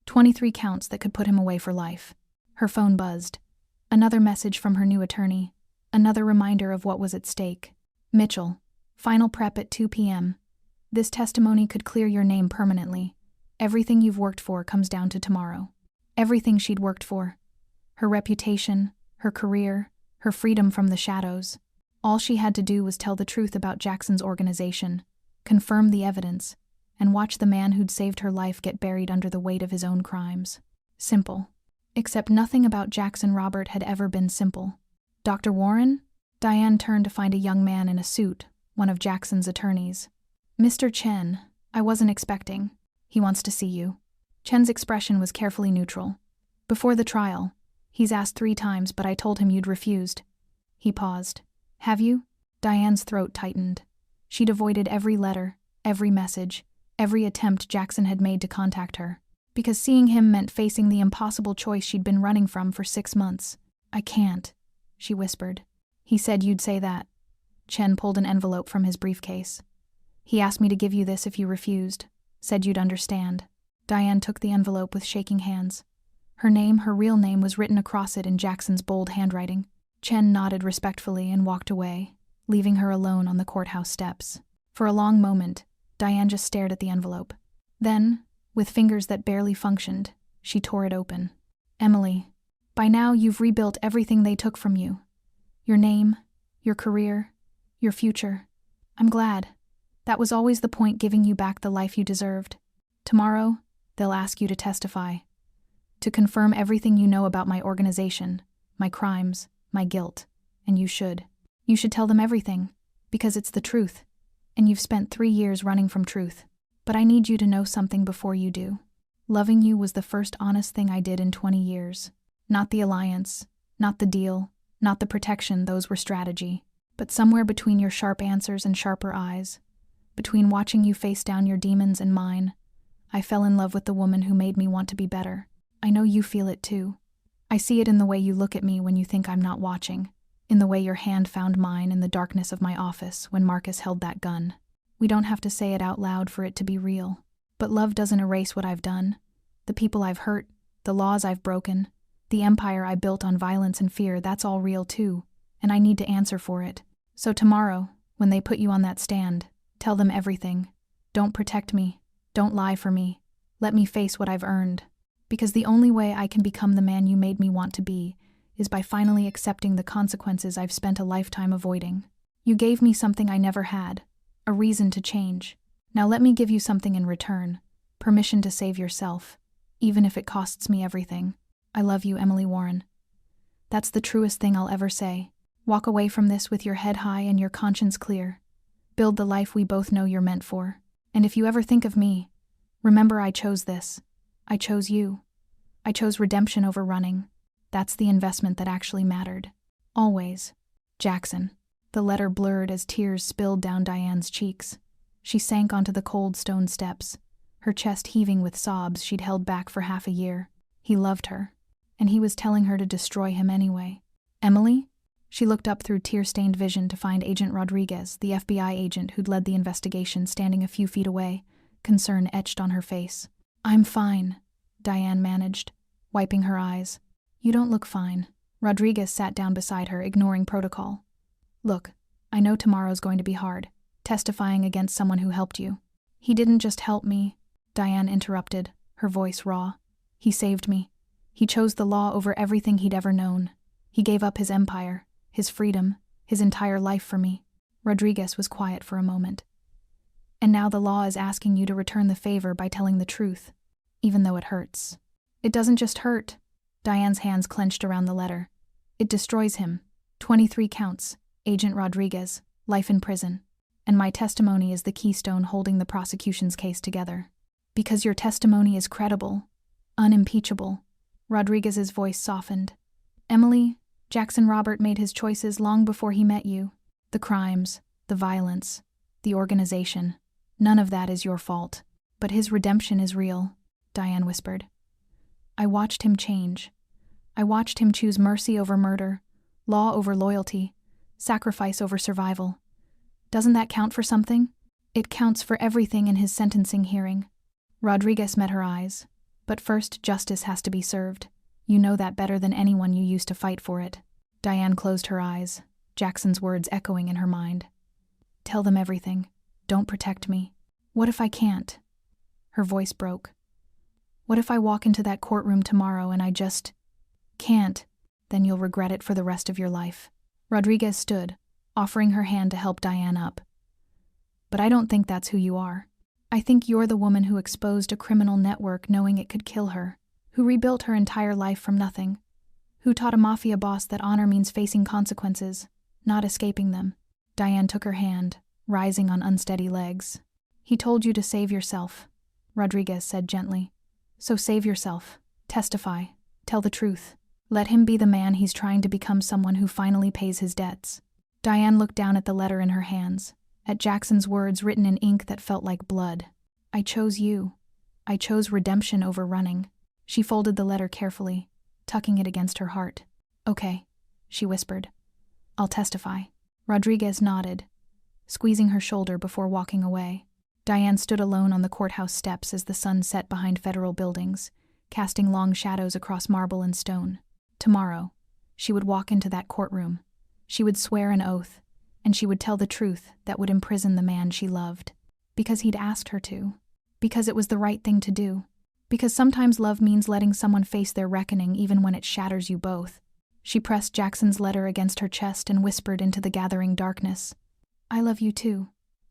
23 counts that could put him away for life. Her phone buzzed. Another message from her new attorney. Another reminder of what was at stake. Mitchell, final prep at 2 p.m. This testimony could clear your name permanently. Everything you've worked for comes down to tomorrow. Everything she'd worked for. Her reputation, her career, her freedom from the shadows. All she had to do was tell the truth about Jackson's organization, confirm the evidence, and watch the man who'd saved her life get buried under the weight of his own crimes. Simple. Except nothing about Jackson Robert had ever been simple. Dr. Warren? Diane turned to find a young man in a suit, one of Jackson's attorneys. Mr. Chen, I wasn't expecting. He wants to see you. Chen's expression was carefully neutral. Before the trial, he's asked 3 times, but I told him you'd refused. He paused. Have you? Diane's throat tightened. She'd avoided every letter, every message, every attempt Jackson had made to contact her, because seeing him meant facing the impossible choice she'd been running from for 6 months. I can't, she whispered. He said you'd say that. Chen pulled an envelope from his briefcase. He asked me to give you this if you refused, said you'd understand. Diane took the envelope with shaking hands. Her name, her real name, was written across it in Jackson's bold handwriting. Chen nodded respectfully and walked away, leaving her alone on the courthouse steps. For a long moment, Diane just stared at the envelope. Then, with fingers that barely functioned, she tore it open. Emily, by now you've rebuilt everything they took from you. Your name, your career, your future. I'm glad. That was always the point, giving you back the life you deserved. Tomorrow, they'll ask you to testify. To confirm everything you know about my organization, my crimes, my guilt. And you should. You should tell them everything, because it's the truth. And you've spent 3 years running from truth. But I need you to know something before you do. Loving you was the first honest thing I did in 20 years. Not the alliance, not the deal, not the protection, those were strategy. But somewhere between your sharp answers and sharper eyes, between watching you face down your demons and mine, I fell in love with the woman who made me want to be better. I know you feel it too. I see it in the way you look at me when you think I'm not watching, in the way your hand found mine in the darkness of my office when Marcus held that gun. We don't have to say it out loud for it to be real. But love doesn't erase what I've done, the people I've hurt, the laws I've broken, the empire I built on violence and fear. That's all real too, and I need to answer for it. So tomorrow, when they put you on that stand, tell them everything. Don't protect me. Don't lie for me. Let me face what I've earned. Because the only way I can become the man you made me want to be is by finally accepting the consequences I've spent a lifetime avoiding. You gave me something I never had, a reason to change. Now let me give you something in return, permission to save yourself, even if it costs me everything. I love you, Emily Warren. That's the truest thing I'll ever say. Walk away from this with your head high and your conscience clear. Build the life we both know you're meant for. And if you ever think of me, remember I chose this. I chose you. I chose redemption over running. That's the investment that actually mattered. Always. Jackson. The letter blurred as tears spilled down Diane's cheeks. She sank onto the cold stone steps, her chest heaving with sobs she'd held back for half a year. He loved her, and he was telling her to destroy him anyway. Emily? She looked up through tear-stained vision to find Agent Rodriguez, the FBI agent who'd led the investigation, standing a few feet away, concern etched on her face. I'm fine, Diane managed, wiping her eyes. You don't look fine. Rodriguez sat down beside her, ignoring protocol. Look, I know tomorrow's going to be hard, testifying against someone who helped you. He didn't just help me, Diane interrupted, her voice raw. He saved me. He chose the law over everything he'd ever known. He gave up his empire, his freedom, his entire life for me. Rodriguez was quiet for a moment. And now the law is asking you to return the favor by telling the truth, even though it hurts. It doesn't just hurt. Diane's hands clenched around the letter. It destroys him. 23 counts. Agent Rodriguez, life in prison. And my testimony is the keystone holding the prosecution's case together. Because your testimony is credible, unimpeachable. Rodriguez's voice softened. Emily, Jackson Robert made his choices long before he met you. The crimes, the violence, the organization. None of that is your fault. But his redemption is real, Diane whispered. I watched him change. I watched him choose mercy over murder, law over loyalty, sacrifice over survival. Doesn't that count for something? It counts for everything in his sentencing hearing. Rodriguez met her eyes. But first, justice has to be served. You know that better than anyone. You used to fight for it. Diane closed her eyes, Jackson's words echoing in her mind. Tell them everything. Don't protect me. What if I can't? Her voice broke. What if I walk into that courtroom tomorrow and I just can't? Then you'll regret it for the rest of your life. Rodriguez stood, offering her hand to help Diane up. But I don't think that's who you are. I think you're the woman who exposed a criminal network knowing it could kill her, who rebuilt her entire life from nothing, who taught a mafia boss that honor means facing consequences, not escaping them. Diane took her hand, rising on unsteady legs. He told you to save yourself, Rodriguez said gently. So save yourself. Testify. Tell the truth. Let him be the man he's trying to become, someone who finally pays his debts. Diane looked down at the letter in her hands, at Jackson's words written in ink that felt like blood. I chose you. I chose redemption over running. She folded the letter carefully, tucking it against her heart. Okay, she whispered. I'll testify. Rodriguez nodded, squeezing her shoulder before walking away. Diane stood alone on the courthouse steps as the sun set behind federal buildings, casting long shadows across marble and stone. Tomorrow, she would walk into that courtroom. She would swear an oath, and she would tell the truth that would imprison the man she loved. Because he'd asked her to. Because it was the right thing to do. Because sometimes love means letting someone face their reckoning even when it shatters you both. She pressed Jackson's letter against her chest and whispered into the gathering darkness. I love you too,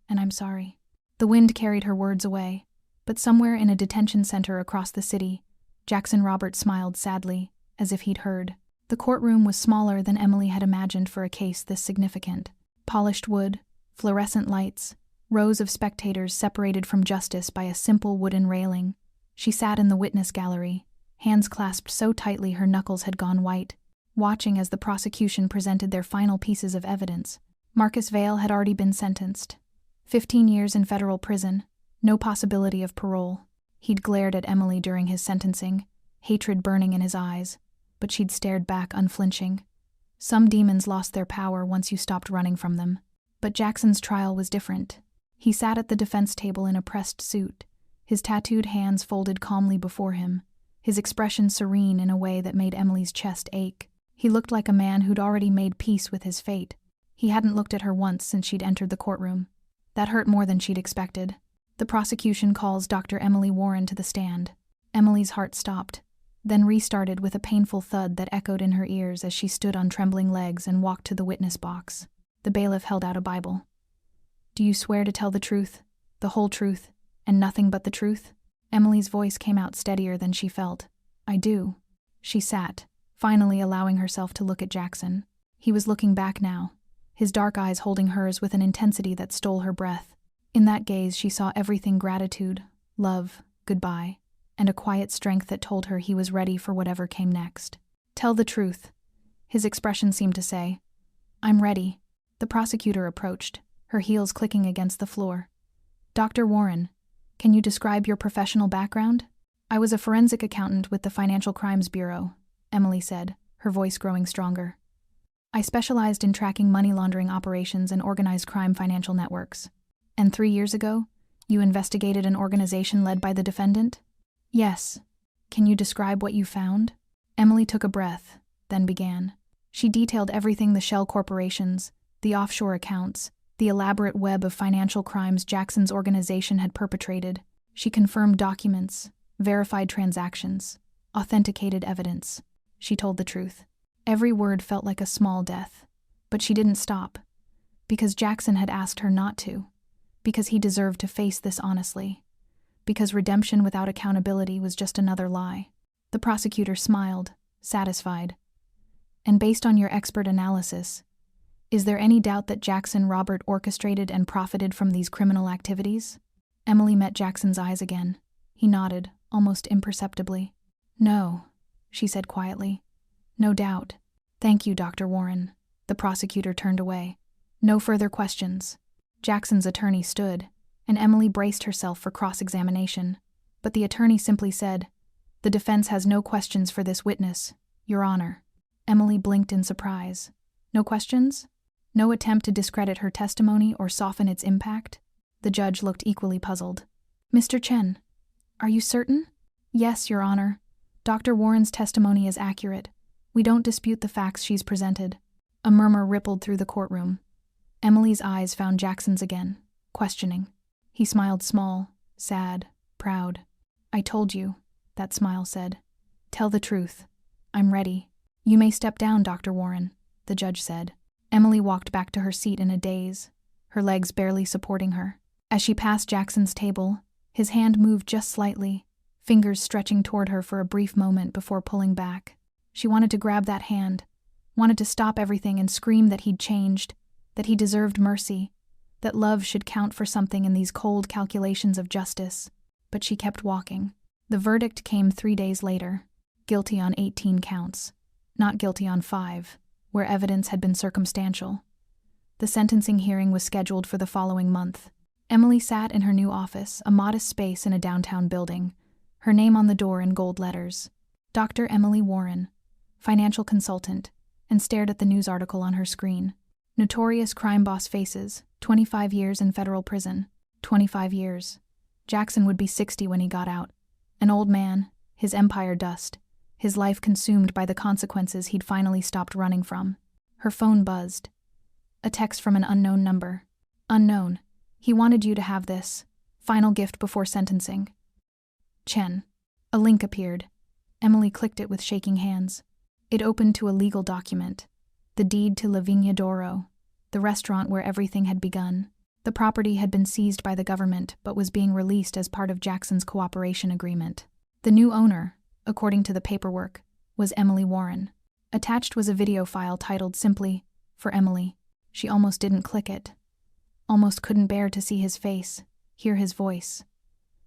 and I'm sorry. The wind carried her words away, but somewhere in a detention center across the city, Jackson Robert smiled sadly, as if he'd heard. The courtroom was smaller than Emily had imagined for a case this significant. Polished wood, fluorescent lights, rows of spectators separated from justice by a simple wooden railing. She sat in the witness gallery, hands clasped so tightly her knuckles had gone white, watching as the prosecution presented their final pieces of evidence. Marcus Vale had already been sentenced. 15 years in federal prison, no possibility of parole. He'd glared at Emily during his sentencing, hatred burning in his eyes, but she'd stared back unflinching. Some demons lost their power once you stopped running from them. But Jackson's trial was different. He sat at the defense table in a pressed suit, his tattooed hands folded calmly before him, his expression serene in a way that made Emily's chest ache. He looked like a man who'd already made peace with his fate. He hadn't looked at her once since she'd entered the courtroom. That hurt more than she'd expected. The prosecution calls Dr. Emily Warren to the stand. Emily's heart stopped, then restarted with a painful thud that echoed in her ears as she stood on trembling legs and walked to the witness box. The bailiff held out a Bible. Do you swear to tell the truth, the whole truth, and nothing but the truth? Emily's voice came out steadier than she felt. I do. She sat, finally allowing herself to look at Jackson. He was looking back now, his dark eyes holding hers with an intensity that stole her breath. In that gaze she saw everything: gratitude, love, goodbye, and a quiet strength that told her he was ready for whatever came next. Tell the truth, his expression seemed to say. I'm ready. The prosecutor approached, her heels clicking against the floor. Dr. Warren, can you describe your professional background? I was a forensic accountant with the Financial Crimes Bureau, Emily said, her voice growing stronger. I specialized in tracking money laundering operations and organized crime financial networks. And 3 years ago, you investigated an organization led by the defendant? Yes. Can you describe what you found? Emily took a breath, then began. She detailed everything: the shell corporations, the offshore accounts, the elaborate web of financial crimes Jackson's organization had perpetrated. She confirmed documents, verified transactions, authenticated evidence. She told the truth. Every word felt like a small death. But she didn't stop. Because Jackson had asked her not to. Because he deserved to face this honestly. Because redemption without accountability was just another lie. The prosecutor smiled, satisfied. And based on your expert analysis, is there any doubt that Jackson Robert orchestrated and profited from these criminal activities? Emily met Jackson's eyes again. He nodded, almost imperceptibly. No, she said quietly. No doubt. Thank you, Dr. Warren. The prosecutor turned away. No further questions. Jackson's attorney stood, and Emily braced herself for cross-examination. But the attorney simply said, "The defense has no questions for this witness, Your Honor." Emily blinked in surprise. No questions? No attempt to discredit her testimony or soften its impact? The judge looked equally puzzled. "Mr. Chen, are you certain?" "Yes, Your Honor. Dr. Warren's testimony is accurate. We don't dispute the facts she's presented." A murmur rippled through the courtroom. Emily's eyes found Jackson's again, questioning. He smiled small, sad, proud. "I told you," that smile said. "Tell the truth. I'm ready." "You may step down, Dr. Warren," the judge said. Emily walked back to her seat in a daze, her legs barely supporting her. As she passed Jackson's table, his hand moved just slightly, fingers stretching toward her for a brief moment before pulling back. She wanted to grab that hand, wanted to stop everything and scream that he'd changed, that he deserved mercy, that love should count for something in these cold calculations of justice. But she kept walking. The verdict came 3 days later. Guilty on 18 counts. Not guilty on 5, where evidence had been circumstantial. The sentencing hearing was scheduled for the following month. Emily sat in her new office, a modest space in a downtown building, her name on the door in gold letters. Dr. Emily Warren, financial consultant, and stared at the news article on her screen. Notorious crime boss faces, 25 years in federal prison. 25 years. Jackson would be 60 when he got out. An old man, his empire dust, his life consumed by the consequences he'd finally stopped running from. Her phone buzzed. A text from an unknown number. "Unknown. He wanted you to have this. Final gift before sentencing. Chen." A link appeared. Emily clicked it with shaking hands. It opened to a legal document. The deed to La Vigna d'Oro, the restaurant where everything had begun. The property had been seized by the government but was being released as part of Jackson's cooperation agreement. The new owner, according to the paperwork, was Emily Warren. Attached was a video file titled simply, "For Emily." She almost didn't click it. Almost couldn't bear to see his face, hear his voice.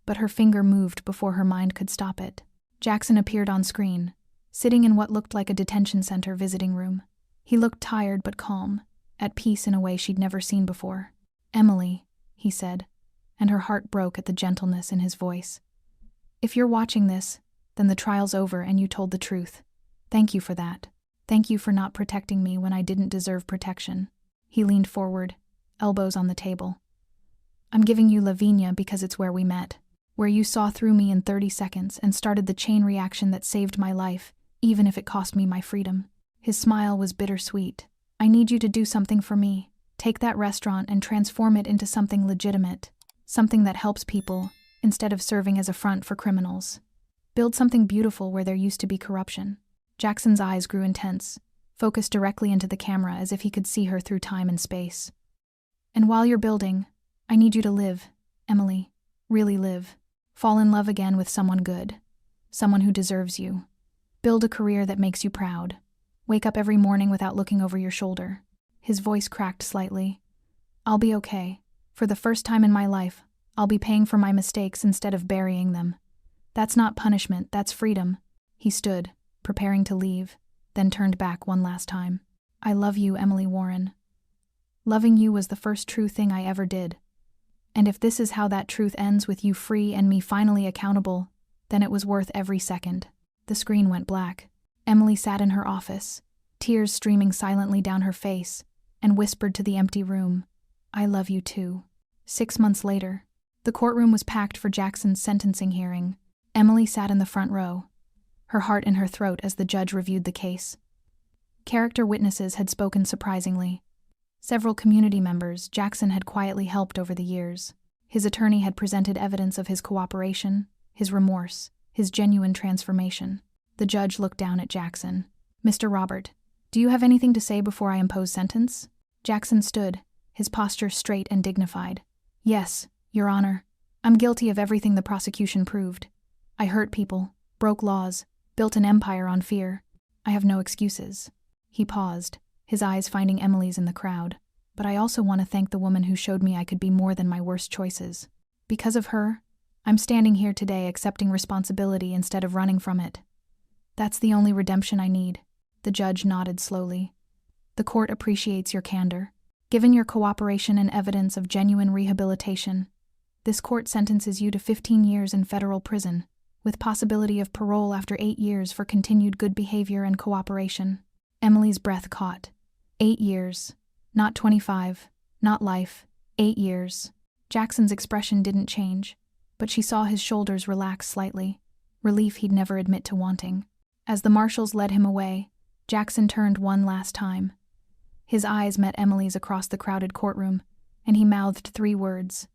But her finger moved before her mind could stop it. Jackson appeared on screen, sitting in what looked like a detention center visiting room. He looked tired but calm, at peace in a way she'd never seen before. "Emily," he said, and her heart broke at the gentleness in his voice. "If you're watching this, then the trial's over and you told the truth. Thank you for that. Thank you for not protecting me when I didn't deserve protection." He leaned forward, elbows on the table. "I'm giving you La Vigna because it's where we met, where you saw through me in 30 seconds and started the chain reaction that saved my life, even if it cost me my freedom." His smile was bittersweet. "I need you to do something for me. Take that restaurant and transform it into something legitimate, something that helps people, instead of serving as a front for criminals. Build something beautiful where there used to be corruption." Jackson's eyes grew intense, focused directly into the camera as if he could see her through time and space. "And while you're building, I need you to live, Emily. Really live. Fall in love again with someone good, someone who deserves you. Build a career that makes you proud. Wake up every morning without looking over your shoulder." His voice cracked slightly. "I'll be okay. For the first time in my life, I'll be paying for my mistakes instead of burying them. That's not punishment, that's freedom." He stood, preparing to leave, then turned back one last time. "I love you, Emily Warren. Loving you was the first true thing I ever did. And if this is how that truth ends with you free and me finally accountable, then it was worth every second." The screen went black. Emily sat in her office, tears streaming silently down her face, and whispered to the empty room, "I love you too." 6 months later, the courtroom was packed for Jackson's sentencing hearing. Emily sat in the front row, her heart in her throat as the judge reviewed the case. Character witnesses had spoken surprisingly. Several community members Jackson had quietly helped over the years. His attorney had presented evidence of his cooperation, his remorse, his genuine transformation. The judge looked down at Jackson. "Mr. Robert, do you have anything to say before I impose sentence?" Jackson stood, his posture straight and dignified. "Yes, Your Honor. I'm guilty of everything the prosecution proved. I hurt people, broke laws, built an empire on fear. I have no excuses." He paused, his eyes finding Emily's in the crowd. "But I also want to thank the woman who showed me I could be more than my worst choices. Because of her, I'm standing here today accepting responsibility instead of running from it. That's the only redemption I need." The judge nodded slowly. "The court appreciates your candor. Given your cooperation and evidence of genuine rehabilitation, This court sentences you to 15 years in federal prison, with possibility of parole after 8 years for continued good behavior and cooperation. Emily's breath caught. 8 years. Not 25. Not life. 8 years. Jackson's expression didn't change, but she saw his shoulders relax slightly, relief he'd never admit to wanting. As the marshals led him away, Jackson turned one last time. His eyes met Emily's across the crowded courtroom, and he mouthed 3 words: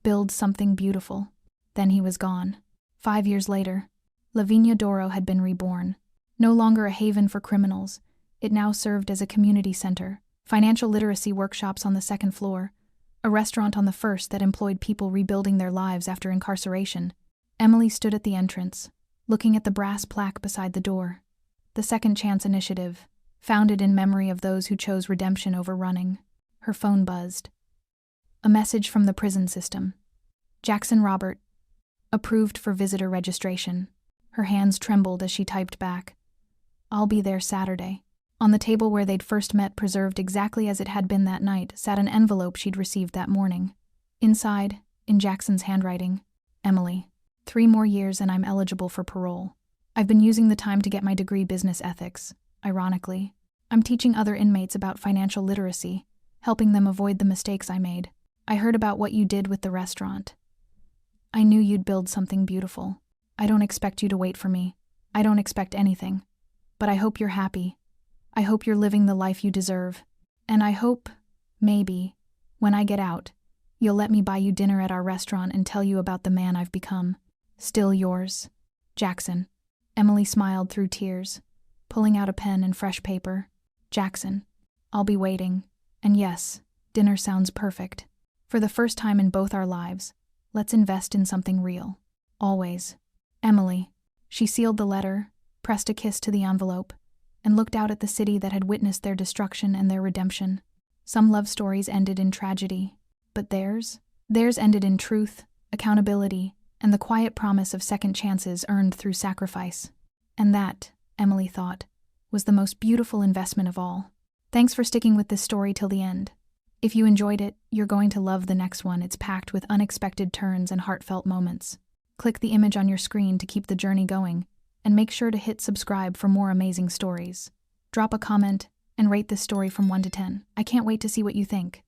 "Build something beautiful." Then he was gone. 5 years later, La Viña d'Oro had been reborn. No longer a haven for criminals, it now served as a community center, financial literacy workshops on the 2nd floor, a restaurant on the 1st that employed people rebuilding their lives after incarceration. Emily stood at the entrance, looking at the brass plaque beside the door. The Second Chance Initiative, founded in memory of those who chose redemption over running. Her phone buzzed. A message from the prison system. Jackson Robert, approved for visitor registration. Her hands trembled as she typed back, "I'll be there Saturday." On the table where they'd first met, preserved exactly as it had been that night, sat an envelope she'd received that morning. Inside, in Jackson's handwriting, "Emily, 3 more years and I'm eligible for parole. I've been using the time to get my degree business ethics. Ironically, I'm teaching other inmates about financial literacy, helping them avoid the mistakes I made. I heard about what you did with the restaurant. I knew you'd build something beautiful. I don't expect you to wait for me. I don't expect anything. But I hope you're happy. I hope you're living the life you deserve. And I hope, maybe, when I get out, you'll let me buy you dinner at our restaurant and tell you about the man I've become. Still yours, Jackson." Emily smiled through tears, pulling out a pen and fresh paper. "Jackson, I'll be waiting. And yes, dinner sounds perfect. For the first time in both our lives, let's invest in something real. Always. Emily." She sealed the letter, pressed a kiss to the envelope, and looked out at the city that had witnessed their destruction and their redemption. Some love stories ended in tragedy, but theirs ended in truth, accountability, and the quiet promise of second chances earned through sacrifice. And that, Emily thought, was the most beautiful investment of all. Thanks for sticking with this story till the end. If you enjoyed it, you're going to love the next one. It's packed with unexpected turns and heartfelt moments. Click the image on your screen to keep the journey going, and make sure to hit subscribe for more amazing stories. Drop a comment and rate this story from 1 to 10. I can't wait to see what you think.